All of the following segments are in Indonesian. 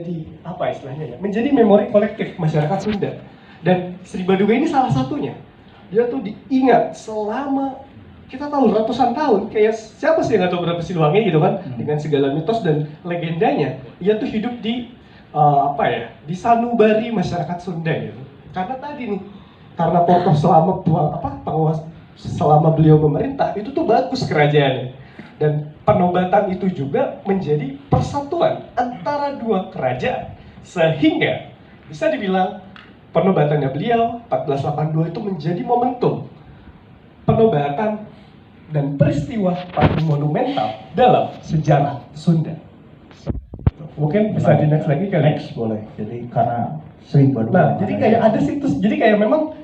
menjadi apa istilahnya ya, menjadi memori kolektif masyarakat Sunda. Dan Sri Baduga ini salah satunya. Dia tuh diingat selama kita tahu ratusan tahun, kayak siapa sih yang nggak tahu berapa Siliwangi gitu kan, dengan segala mitos dan legendanya. Dia tuh hidup di di sanubari masyarakat Sunda gitu. Karena tadi nih, karena Porto selama beliau memerintah itu tuh bagus kerajaannya. Dan penobatan itu juga menjadi persatuan antara dua kerajaan, sehingga bisa dibilang penobatannya beliau 1482 itu menjadi momentum penobatan dan peristiwa paling monumental dalam sejarah Sunda. Mungkin bisa di next lagi kali. Next boleh. Jadi karena Sri Baduga. Nah, jadi kayak ada situs, jadi kayak memang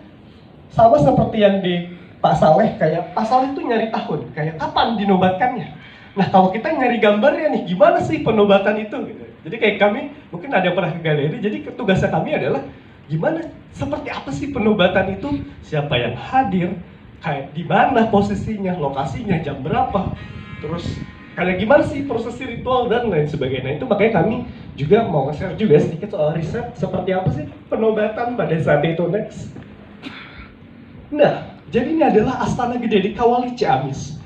sama seperti yang di Pak Saleh, kayak Pak Saleh itu nyari tahun, kayak kapan dinobatkannya. Nah, kalau kita nyari gambarnya nih, gimana sih penobatan itu? Gitu. Jadi kayak kami, mungkin ada yang pernah ke galeri, jadi tugasnya kami adalah gimana, seperti apa sih penobatan itu? Siapa yang hadir? Kayak di mana posisinya, lokasinya, jam berapa? Terus kayak gimana sih prosesi ritual dan lain sebagainya. Itu makanya kami juga mau nge-share juga sedikit soal riset seperti apa sih penobatan pada saat itu. Next. Nah, jadi ini adalah Astana Gede di Kawali Ciamis.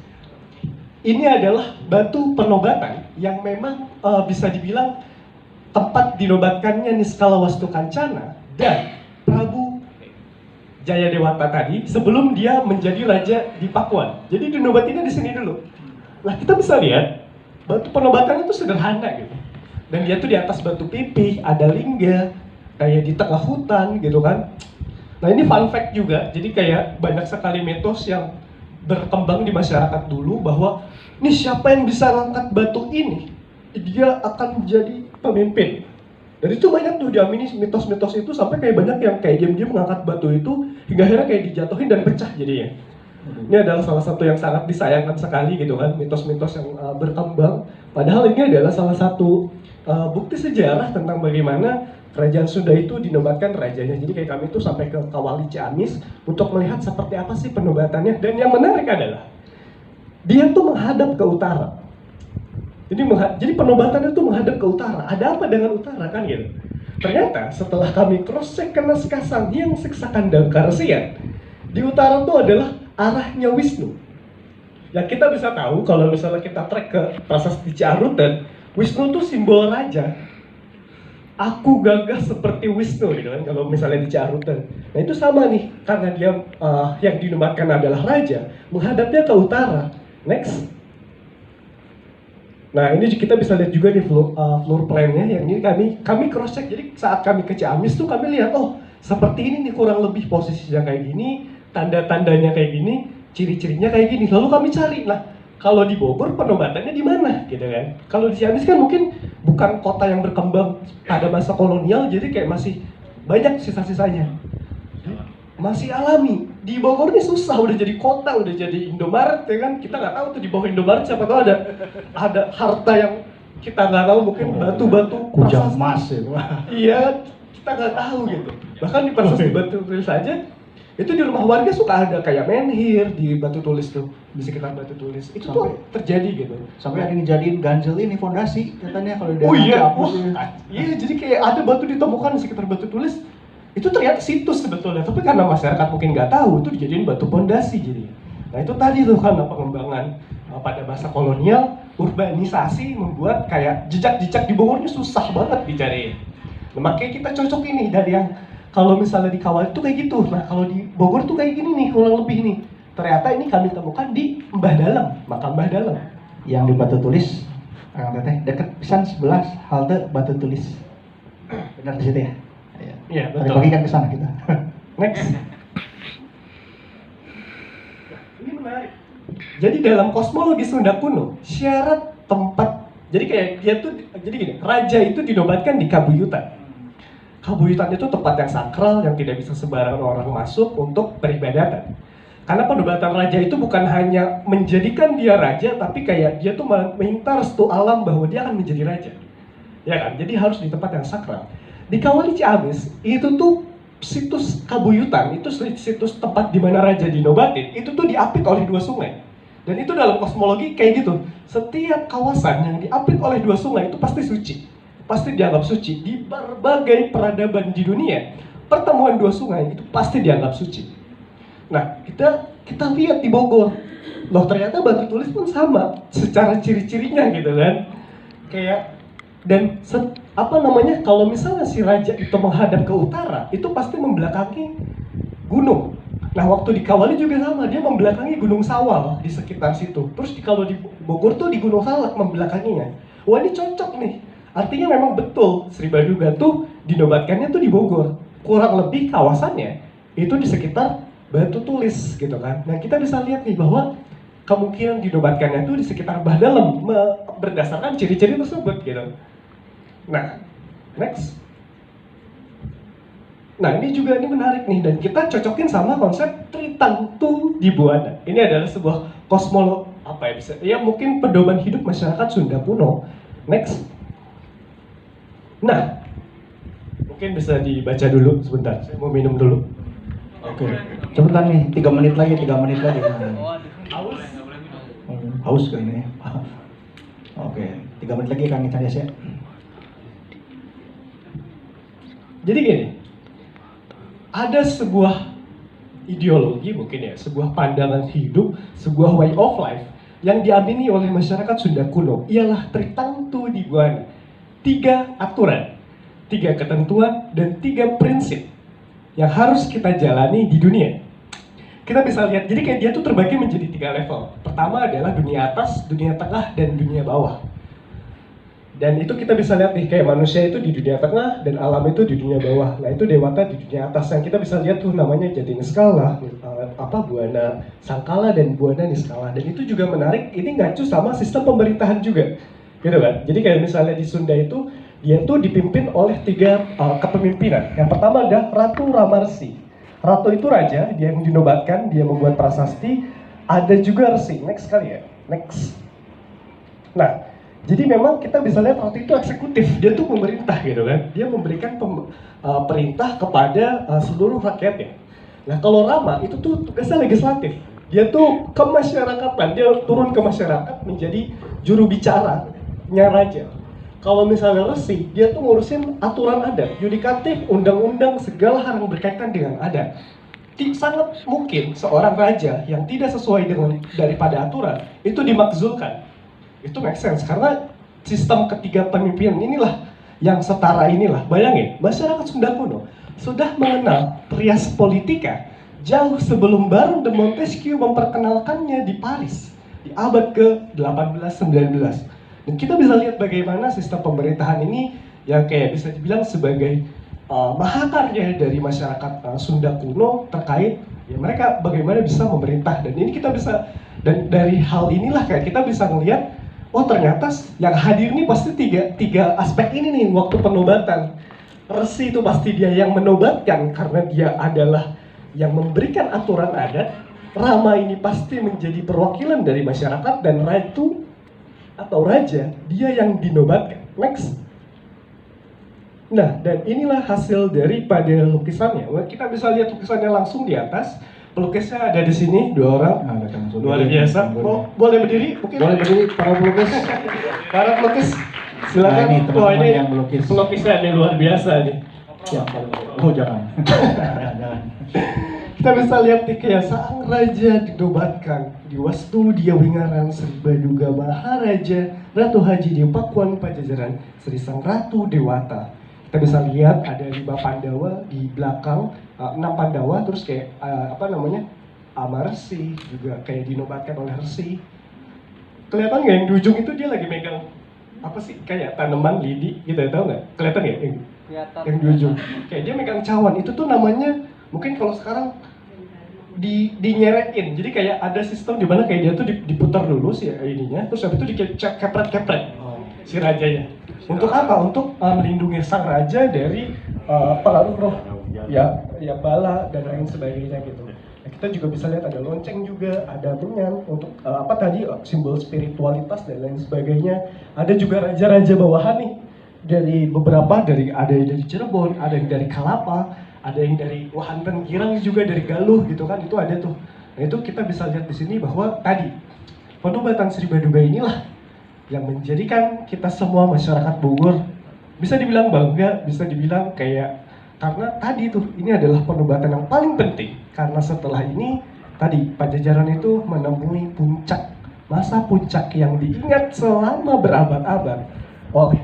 Ini adalah batu penobatan yang memang bisa dibilang tempat dinobatkannya Niskala Wastu Kancana dan Prabu Jayadewata tadi sebelum dia menjadi raja di Pakuan. Jadi dinobatinnya di sini dulu. Nah, kita bisa lihat batu penobatannya itu sederhana gitu. Dan dia tuh di atas batu pipih, ada lingga, kayak di tengah hutan gitu kan. Nah, ini fun fact juga. Jadi kayak banyak sekali mitos yang berkembang di masyarakat dulu bahwa ini siapa yang bisa ngangkat batu ini, dia akan menjadi pemimpin. Dan itu banyak tuh diamini mitos-mitos itu sampai kayak banyak yang kayak diam-diam mengangkat batu itu hingga akhirnya kayak dijatuhin dan pecah jadinya. Ini adalah salah satu yang sangat disayangkan sekali gitu kan, mitos-mitos yang berkembang. Padahal ini adalah salah satu bukti sejarah tentang bagaimana kerajaan Sunda itu dinobatkan rajanya. Jadi kayak kami itu sampai ke Kawali Ciamis untuk melihat seperti apa sih penobatannya. Dan yang menarik adalah dia tuh menghadap ke utara. Jadi penobatannya tuh menghadap ke utara. Ada apa dengan utara kan gitu? Ternyata setelah kami cross check ke naskah Sanghyang Siksa Kandang Karesian, di utara tuh adalah arahnya Wisnu. Ya kita bisa tahu kalau misalnya kita trek ke Prasasti Ciarutan, Wisnu tuh simbol raja. Aku gagah seperti Wisnu gitu kan kalau misalnya di Ciarutan. Nah itu sama nih, karena dia yang dinobatkan adalah raja, menghadapnya ke utara. Next. Nah ini kita bisa lihat juga di floor plan-nya yang ini kami cross check. Jadi saat kami ke Ciamis tuh kami lihat, oh seperti ini nih kurang lebih posisinya kayak gini, tanda-tandanya kayak gini, ciri-cirinya kayak gini. Lalu kami cari, nah kalau di Bogor penobatannya di mana gitu kan. Kalau di Ciamis kan mungkin bukan kota yang berkembang pada masa kolonial, jadi kayak masih banyak sisa-sisanya. Masih alami. Di Bogor ini susah, udah jadi kota, udah jadi Indomaret ya kan. Kita nggak tahu tuh di bawah Indomaret siapa tahu ada harta yang kita nggak tahu, mungkin batu-batu kujang emas itu. Iya, kita nggak tahu gitu. Bahkan di prasasti batu tulis saja itu di rumah warga suka ada kayak menhir di batu tulis tuh, di sekitar batu tulis itu sampai, tuh terjadi gitu. Sampai ada yang dijadiin ganjel ini fondasi katanya kalau dia iya, jadi kayak ada batu ditemukan di sekitar batu tulis. Itu ternyata situs sebetulnya, tapi karena masyarakat mungkin nggak tahu, itu dijadiin batu pondasi jadi. Nah itu tadi tuh karena pengembangan pada masa kolonial, urbanisasi membuat kayak jejak-jejak di Bogor ini susah banget dicari. Nah, makanya kita cocok ini dari yang kalau misalnya di Kawali itu kayak gitu. Nah kalau di Bogor tuh kayak gini nih, kurang lebih nih. Ternyata ini kami temukan di Mbah Dalem, makam Mbah Dalem. Yang di batu tulis, dekat pisan 11 halte batu tulis. Benar di situ ya? Iya, betul. Tadi pagi kan ke sana kita. Next. Ini menarik. Jadi dalam kosmologi Sunda kuno, syarat tempat, jadi kayak dia tuh, jadi gini, raja itu dinobatkan di Kabuyutan. Kabuyutan itu tempat yang sakral yang tidak bisa sembarangan orang masuk untuk peribadatan. Karena penobatan raja itu bukan hanya menjadikan dia raja, tapi kayak dia tuh meminta restu alam bahwa dia akan menjadi raja. Ya kan? Jadi harus di tempat yang sakral. Di Kawali Ciamis, itu tuh situs Kabuyutan, itu situs tempat di mana raja dinobatin, itu tuh diapit oleh dua sungai. Dan itu dalam kosmologi kayak gitu, setiap kawasan yang diapit oleh dua sungai itu pasti suci. pasti dianggap suci. Di berbagai peradaban di dunia, pertemuan dua sungai itu pasti dianggap suci. Nah, kita lihat di Bogor, loh ternyata batu tulis pun sama secara ciri-cirinya gitu kan. Kayak dan kalau misalnya si raja itu menghadap ke utara, itu pasti membelakangi gunung. Nah, waktu di Kawali juga sama, dia membelakangi Gunung Sawal di sekitar situ. Terus kalau di Bogor tuh di Gunung Salak membelakanginya. Wah, ini cocok nih. Artinya memang betul Sri Baduga tuh dinobatkannya tuh di Bogor. Kurang lebih kawasannya itu di sekitar Batu Tulis gitu kan. Nah, kita bisa lihat nih bahwa kemungkinan dinobatkannya tuh di sekitar Bahdalem berdasarkan ciri-ciri tersebut gitu. Nah, next. Nah, ini menarik nih, dan kita cocokin sama konsep Tritangtu di Buana. Ini adalah sebuah mungkin pedoman hidup masyarakat Sunda kuno. Next. Nah, mungkin bisa dibaca dulu sebentar, saya mau minum dulu. Oke, cepetan nih, 3 menit lagi. Haus kayaknya. Oke, 3 menit lagi Kang Ican ya. Jadi gini, ada sebuah ideologi mungkin ya, sebuah pandangan hidup, sebuah way of life yang diamini oleh masyarakat Sunda kuno, ialah Tritangtu di Buana. 3 aturan, 3 ketentuan, dan 3 prinsip yang harus kita jalani di dunia. Kita bisa lihat, jadi kayak dia tuh terbagi menjadi 3 level. Pertama adalah dunia atas, dunia tengah, dan dunia bawah. Dan itu kita bisa lihat nih, kayak manusia itu di dunia tengah dan alam itu di dunia bawah. Nah, itu dewata di dunia atas yang kita bisa lihat tuh namanya Jatiniskala, Buana Sangkala dan Buana Niskala. Dan itu juga menarik, ini ngacu sama sistem pemerintahan juga. Gitu kan? Jadi kayak misalnya di Sunda itu dia tuh dipimpin oleh 3 kepemimpinan. Yang pertama adalah Ratu Ramarsi. Ratu itu raja, dia yang dinobatkan, dia membuat prasasti. Ada juga resi. Next kali ya. Next. Nah, jadi memang kita bisa lihat ratu itu eksekutif, dia tuh pemerintah gitu kan. Dia memberikan perintah kepada seluruh rakyatnya. Nah, kalau Rama itu tuh tugasnya legislatif. Dia tuh kemasyarakatan, dia turun ke masyarakat menjadi juru bicaranya raja. Kalau misalnya resi, dia tuh ngurusin aturan adat, yudikatif, undang-undang, segala hal yang berkaitan dengan adat. Sangat mungkin seorang raja yang tidak sesuai dengan daripada aturan itu dimakzulkan. Itu make sense, karena sistem ketiga pemimpinan inilah yang setara inilah. Bayangin, masyarakat Sunda kuno sudah mengenal trias politika jauh sebelum Baron de Montesquieu memperkenalkannya di Paris di abad ke-18-19. Dan kita bisa lihat bagaimana sistem pemerintahan ini yang kayak bisa dibilang sebagai mahakarya dari masyarakat Sunda kuno terkait ya mereka bagaimana bisa memerintah. Dan ini kita bisa, dan dari hal inilah kayak kita bisa melihat, oh ternyata yang hadir ini pasti tiga aspek ini nih waktu penobatan. Resi itu pasti dia yang menobatkan karena dia adalah yang memberikan aturan adat. Rama ini pasti menjadi perwakilan dari masyarakat, dan ratu atau raja dia yang dinobatkan. Next. Nah, dan inilah hasil daripada lukisannya. Kita bisa lihat lukisannya langsung di atas. Pelukisnya ada di sini 2 orang. Luar biasa. Oh, boleh berdiri? Mungkin? Boleh berdiri para pelukis. Para pelukis, silakan. Nah, ini teman-teman yang melukis. Pelukisnya ini luar biasa nih. Ya, oh jangan. Jangan. Kita bisa lihat nih kayak sang raja dinobatkan di Wastu Dia Wingaran Sri Baduga Maharaja Ratu Haji di Pakuan Pajajaran Sri Sang Ratu Dewata. Kita bisa lihat ada 5 Pandawa di belakang, 6 Pandawa, terus kayak Amarsi juga kayak dinobatkan oleh Resi. Kelihatan nggak yang di ujung itu dia lagi megang apa sih kayak tanaman lidi gitu ya, tahu nggak? Kelihatan nggak yang di ujung? Kayak dia megang cawan, itu tuh namanya mungkin kalau sekarang dinyerekin. Jadi kayak ada sistem di mana kayak dia tuh diputar dulu sih ininya, terus habis itu dikepret-kepret si rajanya. Untuk apa? Untuk melindungi sang raja dari pengaruh roh ya bala dan lain sebagainya gitu. Nah, kita juga bisa lihat ada lonceng juga, ada menyan untuk simbol spiritualitas dan lain sebagainya. Ada juga raja-raja bawahan nih dari beberapa, ada yang dari Cirebon, ada yang dari Kalapa, ada yang dari Wahanten Girang juga dari Galuh gitu kan, itu ada tuh. Nah, itu kita bisa lihat di sini bahwa tadi penobatan Sri Baduga inilah yang menjadikan kita semua masyarakat Bogor bisa dibilang bangga, bisa dibilang kayak karena tadi tuh ini adalah penobatan yang paling penting karena setelah ini tadi Pajajaran itu menemui puncak masa puncak yang diingat selama berabad-abad oleh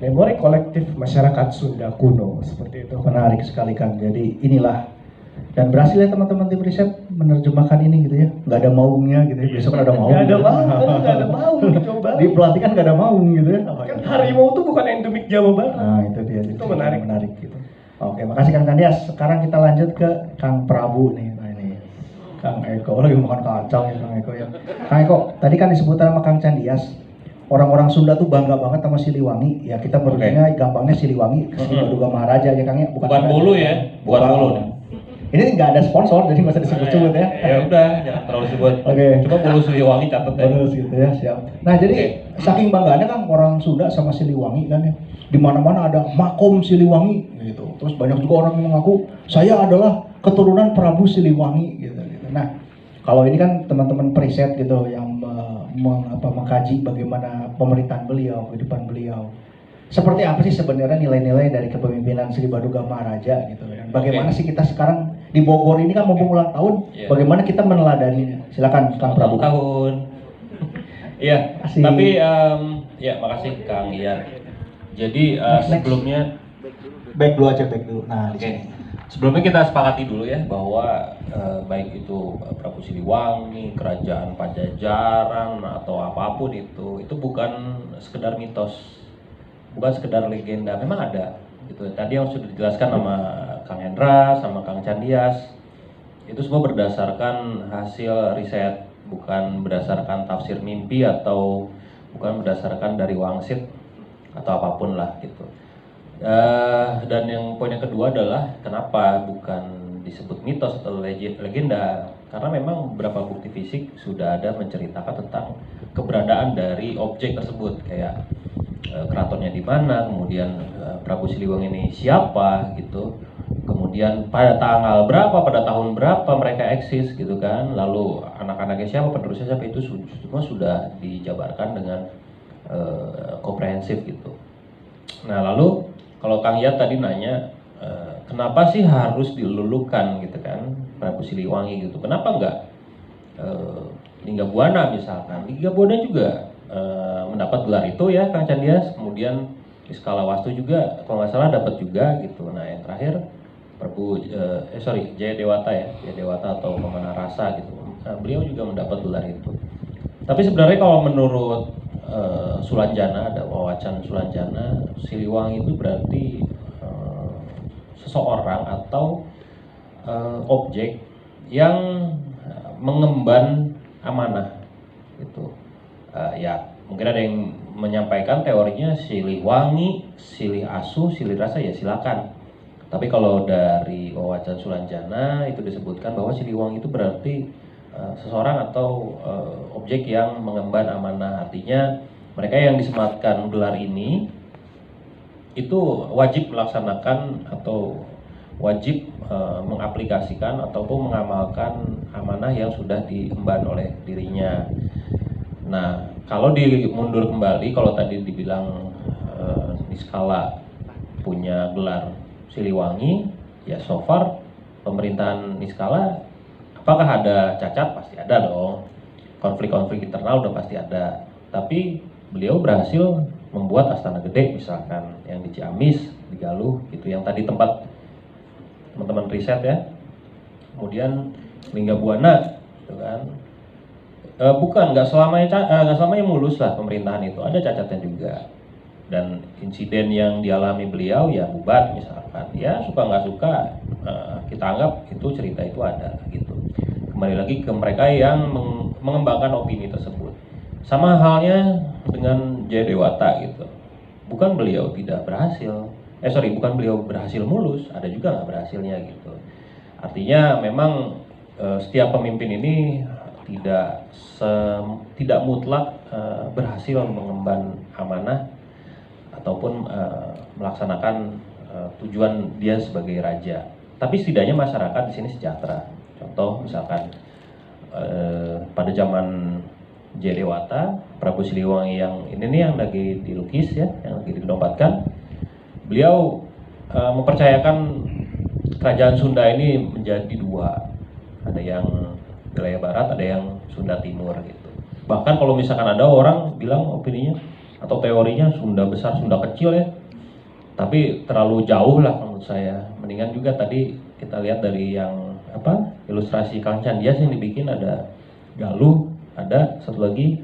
memori kolektif masyarakat Sunda kuno seperti itu. Menarik sekali Kang. Jadi inilah dan berhasil ya teman-teman tim riset menerjemahkan ini gitu ya. Nggak ada maungnya gitu ya. Besok kan ada maung. Nggak ada maung, kan nggak ada maung dicoba. Di pelantikan nggak ada maung gitu ya. Kan harimau itu bukan endemik Jawa Barat. Nah itu dia. Itu menarik. Menarik gitu. Oke, makasih Kang Candias. Sekarang kita lanjut ke Kang Prabu nih. Nah ini Kang Eko lagi makan kacang ya Kang Eko ya. Kang Eko, tadi kan disebut sama Kang Candias. Orang-orang Sunda tuh bangga banget sama Siliwangi. Ya kita meruginya gampangnya Siliwangi, Baduga Maharaja ya Kang ya. Bukan Bulu ya, bukan Bulu. Ini nggak ada sponsor, jadi nggak usah disebut-sebut ya. Ya udah, jangan terlalu sebut. Oke. Coba Bulu Siliwangi catat ya. Terus gitu ya, siap. Nah jadi saking bangganya kan orang Sunda sama Siliwangi kan ya. Di mana-mana ada makom Siliwangi gitu. Terus banyak juga orang yang mengaku saya adalah keturunan Prabu Siliwangi gitu. Nah kalau ini kan teman-teman preset gitu yang mengkaji bagaimana pemerintahan beliau, kehidupan beliau. Seperti apa sih sebenarnya nilai-nilai dari kepemimpinan Sri Baduga Maharaja gitu. Dan bagaimana sih kita sekarang di Bogor ini kan mumpung ulang tahun, bagaimana kita meneladaninya? Silakan Kang Prabu. Tahun. Iya, tapi ya makasih Kang Ian. Jadi sebelumnya back dulu aja, back dulu. Nah, di sini. Sebelumnya kita sepakati dulu ya bahwa baik itu Prabu Siliwangi, Kerajaan Pajajaran atau apapun itu bukan sekedar mitos, bukan sekedar legenda, memang ada. Gitu. Tadi yang sudah dijelaskan sama Kang Hendra, sama Kang Candias, itu semua berdasarkan hasil riset, bukan berdasarkan tafsir mimpi atau bukan berdasarkan dari wangsit atau apapun lah gitu. Dan yang poin yang kedua adalah kenapa bukan disebut mitos atau legenda, karena memang beberapa bukti fisik sudah ada menceritakan tentang keberadaan dari objek tersebut, kayak keratonnya di mana, kemudian Prabu Siliwangi ini siapa gitu, kemudian pada tanggal berapa, pada tahun berapa mereka eksis gitu kan, lalu anak-anaknya siapa, penerusnya siapa, itu semua sudah dijabarkan dengan komprehensif gitu. Nah lalu kalau Kang Yat tadi nanya kenapa sih harus dilulukan gitu kan Prabu Siliwangi gitu, kenapa enggak Linggabuana misalkan. Linggabuana juga mendapat gelar itu ya Kang Candias, kemudian Niskala Wastu juga kalau nggak salah dapat juga gitu. Nah yang terakhir Jaya Dewata ya, Jaya Dewata atau Pemana Rasa gitu, beliau juga mendapat gelar itu. Tapi sebenarnya kalau menurut Sulanjana, ada wawacan Sulanjana, Siliwangi itu berarti seseorang atau objek yang mengemban amanah gitu. Ya mungkin ada yang menyampaikan teorinya silih wangi, silih asu, silih rasa, ya silakan. Tapi kalau dari wawacan Sulanjana itu disebutkan bahwa Siliwangi itu berarti seseorang atau objek yang mengemban amanah. Artinya mereka yang disematkan gelar ini itu wajib melaksanakan atau wajib mengaplikasikan ataupun mengamalkan amanah yang sudah diemban oleh dirinya. Nah, kalau dimundur kembali, kalau tadi dibilang Niskala punya gelar Siliwangi, ya so far pemerintahan Niskala apakah ada cacat? Pasti ada dong. Konflik-konflik internal udah pasti ada. Tapi beliau berhasil membuat Astana Gede misalkan, yang di Ciamis, di Galuh gitu, yang tadi tempat teman-teman riset ya. Kemudian Linggabuana gitu kan. Nggak selamanya mulus lah pemerintahan itu, ada cacatnya juga. Dan insiden yang dialami beliau ya bubat misalkan, ya suka nggak suka kita anggap itu cerita itu ada gitu. Kembali lagi ke mereka yang mengembangkan opini tersebut. Sama halnya dengan Jaya Dewata gitu, bukan beliau tidak berhasil, bukan beliau berhasil mulus, ada juga nggak berhasilnya gitu. Artinya memang setiap pemimpin ini tidak mutlak berhasil mengemban amanah ataupun melaksanakan tujuan dia sebagai raja. Tapi setidaknya masyarakat di sini sejahtera. Contoh misalkan pada zaman Jaya Dewata, Prabu Siliwangi yang ini nih yang lagi dilukis ya, yang lagi dinobatkan, beliau mempercayakan kerajaan Sunda ini menjadi dua, ada yang wilayah barat, ada yang Sunda Timur gitu. Bahkan kalau misalkan ada orang bilang opininya atau teorinya Sunda besar, Sunda kecil ya, tapi terlalu jauh lah menurut saya. Mendingan juga tadi kita lihat dari yang ilustrasi Kang Candias yang dibikin, ada Galuh, ada satu lagi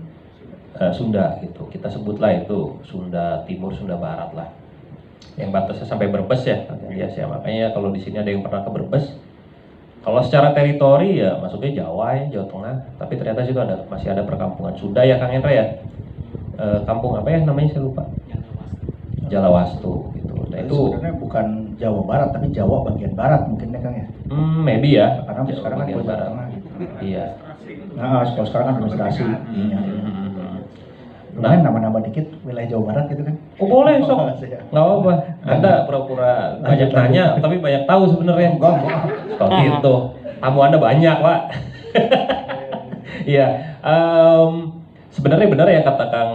Sunda gitu. Kita sebutlah itu Sunda Timur, Sunda Barat lah. Yang batasnya sampai Brebes ya, Kang Candias ya. Makanya kalau di sini ada yang pernah ke Brebes, kalau secara teritori ya masuknya Jawa ya, Jawa Tengah. Tapi ternyata situ masih ada perkampungan Sunda ya, Kang Hendra ya. Kampung apa ya namanya, saya lupa. Jalawastu gitu. Nah itu sebenarnya bukan Jawa Barat tapi Jawa bagian barat mungkin ya Kang ya. Maybe ya. Karena Jawa sekarang kan bagian Jawa barat. Tengah gitu. Iya. Nah, kalau sekarang kan administrasi. Iya. Lumayan nama-nama dikit wilayah Jawa Barat gitu kan. Oh boleh sok, Iya. nggak apa-apa. Anda pura-pura banyak nanya, tapi banyak tahu sebenarnya. Kalau gitu, tamu Anda banyak Pak. Iya, sebenarnya benar ya kata Kang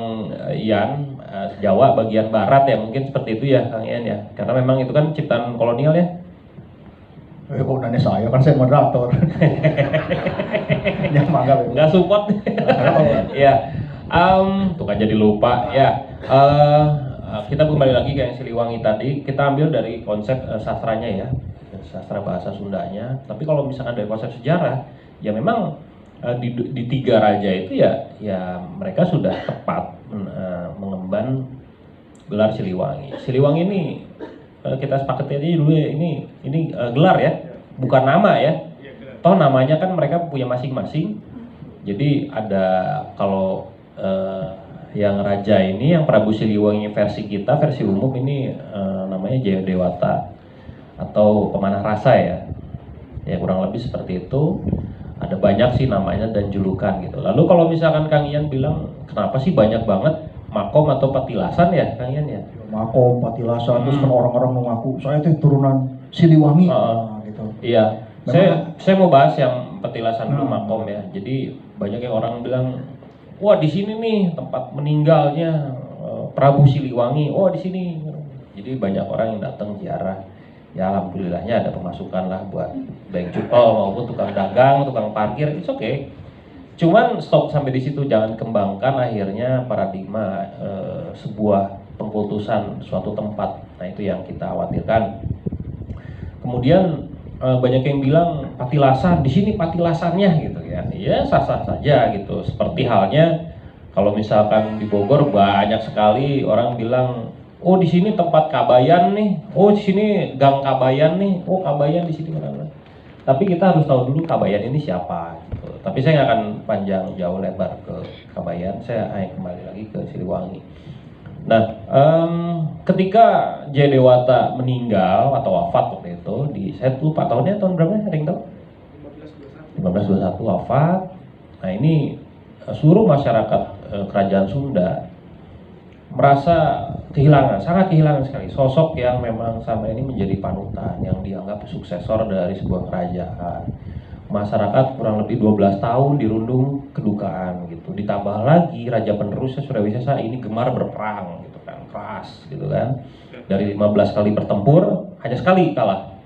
Ian, Jawa bagian barat ya, mungkin seperti itu ya Kang Ian ya. Karena memang itu kan ciptaan kolonial ya. Kok nanya saya kan saya moderator. Yang mangga. Nggak support. Iya. Tuh kan jadi lupa ya. Kita kembali lagi ke yang Siliwangi tadi. Kita ambil dari konsep sastranya ya, sastra bahasa Sundanya. Tapi kalau misalkan dari konsep sejarah, ya memang di tiga raja itu ya mereka sudah tepat mengemban gelar Siliwangi. Siliwangi ini kita sepakati aja dulu ya, ini gelar ya, bukan nama ya. Toh namanya kan mereka punya masing-masing. Jadi ada kalau yang raja ini, yang Prabu Siliwangi versi kita, versi umum ini namanya Jayadewata atau pemanah rasa ya. Ya kurang lebih seperti itu. Ada banyak sih namanya dan julukan gitu. Lalu kalau misalkan Kang Ian bilang kenapa sih banyak banget makom atau patilasan ya Kang Ian ya? Makom, patilasan, terus kan orang-orang mengaku saya itu turunan Siliwangi. Gitu. Iya. Saya mau bahas yang petilasan dulu, makom ya. Jadi banyak yang orang bilang, wah di sini nih tempat meninggalnya Prabu Siliwangi. Oh di sini. Jadi banyak orang yang datang ziarah. Ya alhamdulillahnya ada pemasukan lah buat baik cupol maupun tukang dagang, tukang parkir, it's okay. Cuman stop sampai di situ, jangan kembangkan akhirnya paradigma sebuah pengkultusan suatu tempat. Nah itu yang kita khawatirkan. Kemudian banyak yang bilang patilasan, di sini patilasannya gitu ya. Ya sah-sah saja gitu. Seperti halnya kalau misalkan di Bogor banyak sekali orang bilang, oh di sini tempat Kabayan nih, oh di sini gang Kabayan nih, oh Kabayan di sini mana. Tapi kita harus tahu dulu Kabayan ini siapa. Gitu. Tapi saya nggak akan panjang jauh lebar ke Kabayan, saya hanya kembali lagi ke Siliwangi. Nah, ketika Jayadewata meninggal atau wafat waktu itu, saya lupa tahunnya, tahun berapa? Ada yang tahu? 1521 wafat. Nah ini seluruh masyarakat kerajaan Sunda merasa kehilangan, sangat kehilangan sekali sosok yang memang sama ini menjadi panutan, yang dianggap suksesor dari sebuah kerajaan. Masyarakat kurang lebih 12 tahun dirundung kedukaan gitu. Ditambah lagi raja penerusnya Surawisesa ini gemar berperang gitu kan, keras gitu kan. Dari 15 kali bertempur hanya sekali kalah.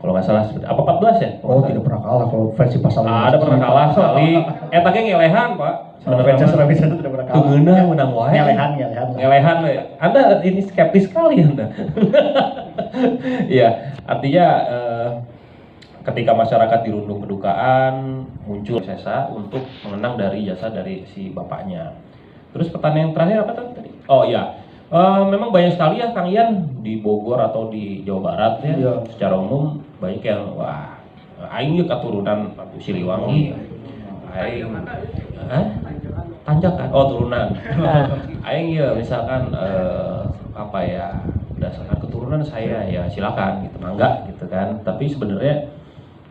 Kalau nggak salah apa 14 ya? Oh tidak pernah kalah kalau versi pasal. Ada pernah kalah sekali. Etake ngelehan Pak. Sebenarnya Surawisesa tidak pernah kalah. Tunggueuna menang wae. Ngelehan. Anda ini skeptis sekali Anda. Iya, artinya ketika masyarakat dirundung kedukaan, muncul Sesa untuk mengenang dari jasa dari si bapaknya. Terus pertanyaan yang terakhir apa tadi? Oh iya, memang banyak sekali ya Kang Ian di Bogor atau di Jawa Barat ya. Iya. Secara umum banyak yang wah, aing ge katurunan Prabu Siliwangi. Aing Tanjakan. Oh turunan. Aing ya misalkan apa ya, berdasarkan keturunan saya ya silakan gitu, mangga gitu kan. Tapi sebenarnya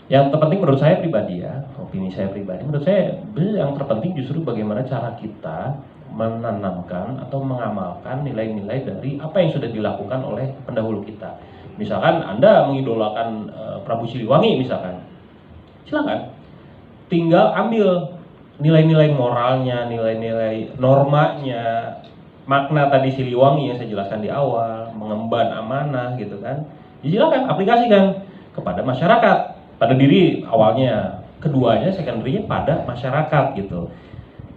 yang terpenting menurut saya pribadi ya, opini saya pribadi, menurut saya yang terpenting justru bagaimana cara kita menanamkan atau mengamalkan nilai-nilai dari apa yang sudah dilakukan oleh pendahulu kita. Misalkan Anda mengidolakan Prabu Siliwangi misalkan, silakan, tinggal ambil nilai-nilai moralnya, nilai-nilai normanya, makna tadi Siliwangi yang saya jelaskan di awal, mengemban amanah gitu kan, silakan aplikasikan kepada masyarakat, pada diri awalnya, keduanya secondary-nya pada masyarakat gitu.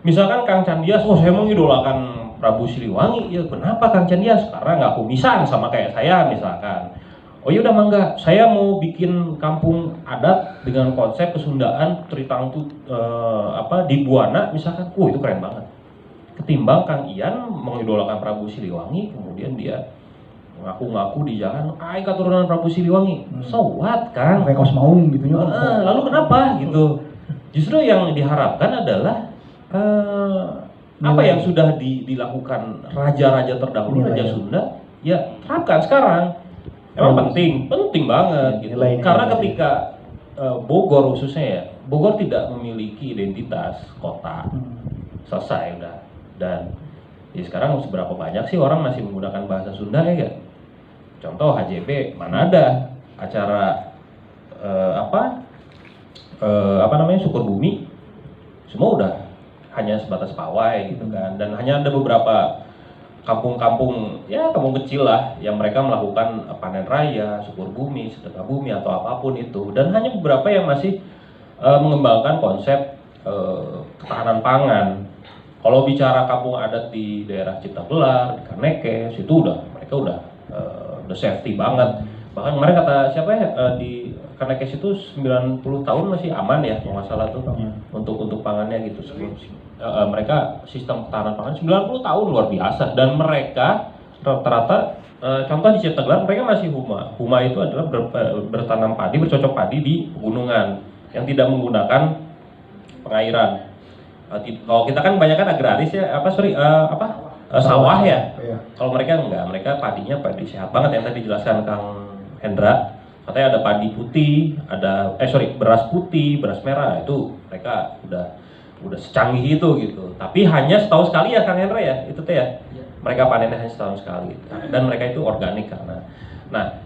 Misalkan Kang Candias, oh saya mengidolakan Prabu Siliwangi, ya kenapa Kang Candias? Karena nggak kumisan sama kayak saya misalkan. Oh ya udah mangga, saya mau bikin kampung adat dengan konsep kesundaan Tritangtu di Buana misalkan, itu keren banget. Ketimbang Kang Ian mengidolakan Prabu Siliwangi, kemudian dia ngaku-ngaku di jalan, keturunan Prabu Siliwangi. So what, Kang? Kayak kaos maung gitu ya. Lalu kenapa gitu? Justru yang diharapkan adalah apa yang sudah dilakukan raja-raja terdahulu, Raja Sunda, ya terapkan sekarang. Emang penting banget gitu. Karena ketika Bogor khususnya ya, Bogor tidak memiliki identitas kota, selesai udah. Dan ya sekarang seberapa banyak sih orang masih menggunakan bahasa Sunda ya gak? Contoh HJB, mana ada acara syukur bumi, semua udah hanya sebatas pawai gitu kan, dan hanya ada beberapa kampung-kampung kecil lah yang mereka melakukan panen raya, syukur bumi, sedekah bumi atau apapun itu, dan hanya beberapa yang masih mengembangkan konsep ketahanan pangan. Kalau bicara kampung adat di daerah Ciptagelar, di Kanekes, itu mereka udah safety banget. Bahkan kemarin kata siapa ya, di Kanekes itu 90 tahun masih aman ya, kalau nggak salah tuh, untuk pangannya gitu. Mereka sistem ketahanan pangan 90 tahun luar biasa, dan mereka rata-rata contoh di Ciptagelar mereka masih huma. Huma itu adalah bertanam padi, bercocok padi di pegunungan yang tidak menggunakan pengairan. Kalau kita kan kebanyakan agraris ya, sawah ya. Kalau mereka enggak, mereka padinya padi sehat banget yang tadi dijelaskan Kang Hendra. Katanya ada padi putih, beras putih, beras merah, itu mereka udah secanggih itu gitu. Tapi hanya setahun sekali ya Kang Hendra ya, itu teh ya. Mereka panennya hanya setahun sekali. Dan mereka itu organik karena. Nah,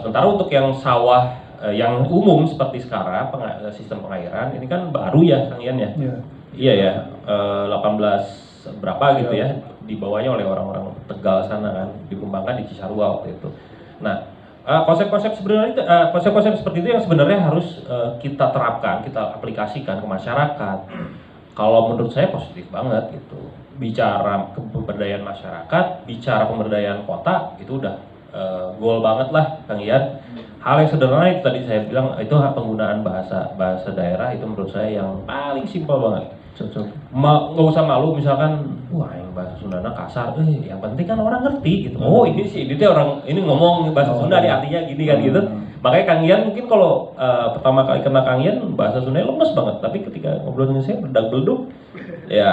sementara untuk yang sawah yang umum seperti sekarang sistem pengairan ini kan baru ya Kang Ian ya. Iya ya, 18 berapa gitu ya, dibawanya oleh orang-orang Tegal sana kan, dikembangkan di Cisarua waktu itu. Nah, konsep-konsep seperti itu yang sebenarnya harus kita terapkan, kita aplikasikan ke masyarakat. Kalau menurut saya positif banget gitu. Bicara pemberdayaan masyarakat, bicara pemberdayaan kota, itu udah goal banget lah Kang Ian. Hal yang sederhana itu tadi saya bilang, itu penggunaan bahasa daerah itu menurut saya yang paling simpel banget. Nggak usah malu misalkan, yang bahasa Sundana kasar, yang penting kan orang ngerti gitu. Oh ini orang ini ngomong bahasa Sunda nih artinya gini kan gitu. Makanya Kang Ian mungkin kalau pertama kali kena Kang Ian bahasa Sunda lemes banget, tapi ketika ngobrol dengan saya bedak-belduk ya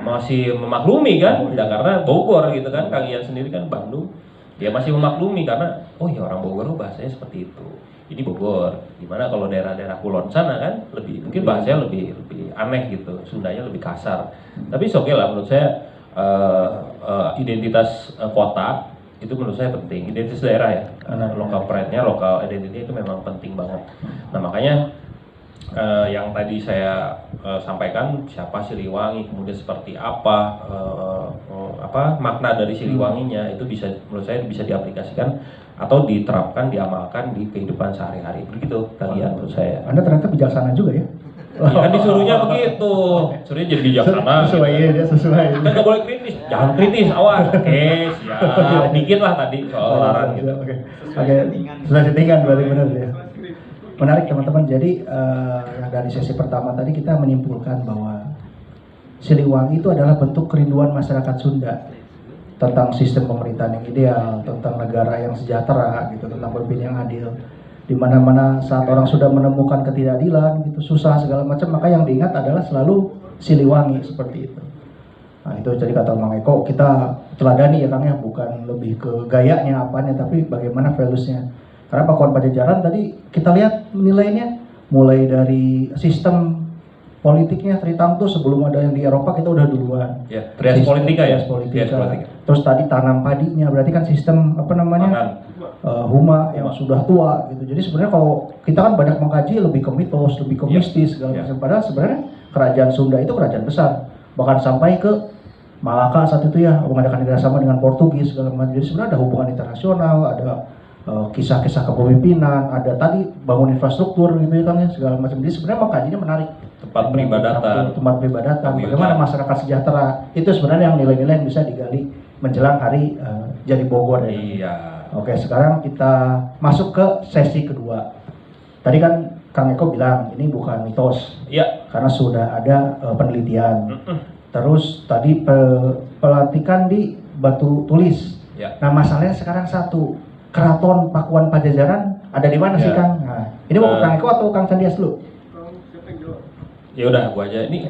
masih memaklumi kan, karena Bogor gitu kan, Kang Ian sendiri kan Bandung, dia masih memaklumi karena orang Bogor bahasanya seperti itu. Ini Bogor, gimana kalau daerah-daerah Kulon sana kan mungkin bahasanya lebih aneh gitu, Sundanya lebih kasar. Tapi oke lah menurut saya identitas kota itu menurut saya penting, identitas daerah ya, karena local pride-nya, local identity itu memang penting banget. Nah makanya yang tadi saya sampaikan, siapa Siliwangi, kemudian seperti apa makna dari Siliwanginya, itu menurut saya bisa diaplikasikan atau diterapkan, diamalkan di kehidupan sehari-hari. Begitu kalian menurut saya. Anda ternyata bijaksana juga ya. Ya kan disuruhnya begitu, suruhnya jadi bijaksana. Sesuai ya, dia sesuai. Kita nggak boleh kritis, jangan kritis, awas. Oke, siap. Dikit lah tadi soal laran gitu. Oke, sudah settingan berarti benar ya. Menarik teman-teman. Jadi yang dari sesi pertama tadi kita menyimpulkan bahwa Siliwangi itu adalah bentuk kerinduan masyarakat Sunda tentang sistem pemerintahan yang ideal, tentang negara yang sejahtera, gitu, tentang pemimpin yang adil. Di mana-mana saat orang sudah menemukan ketidakadilan, gitu, susah segala macam, maka yang diingat adalah selalu Siliwangi seperti itu. Nah itu jadi kata Mang Eko, kita teladani ya Kang ya, bukan lebih ke gayanya apanya, tapi bagaimana values-nya. Karena Pakuan Pajajaran tadi kita lihat nilainya, mulai dari sistem politiknya Tritangtu sebelum ada yang di Eropa kita udah duluan. Ya, trias politika ya. Trias politika. Terus tadi tanam padinya, berarti kan sistem Huma yang sudah tua gitu. Jadi sebenarnya kalau kita kan banyak mengkaji lebih ke mitos, lebih ke mistis segala macam. Padahal sebenarnya kerajaan Sunda itu kerajaan besar, bahkan sampai ke Malaka saat itu ya mengadakan kerjasama dengan Portugis segala macam. Jadi sebenarnya ada hubungan internasional, ada kisah-kisah kepemimpinan, ada tadi bangun infrastruktur gitu ya Kang ya segala macam. Jadi sebenarnya mengkajinya menarik. Tempat peribadatan. Tempat peribadatan, Pemuyutan. bagaimana masyarakat sejahtera. Itu sebenarnya yang nilai-nilai yang bisa digali menjelang hari Jadi Bogor ya. Iya. Oke, sekarang kita masuk ke sesi kedua. Tadi kan Kang Eko bilang ini bukan mitos Iya. karena sudah ada penelitian. Mm-mm. Terus tadi pelantikan di Batu Tulis. Ya. Nah masalahnya sekarang satu, Keraton Pakuan Pajajaran ada di mana sih Ya. Kang? Nah, ini mau Kang Eko atau Kang Sandias dulu? Ya udah, gua aja ini.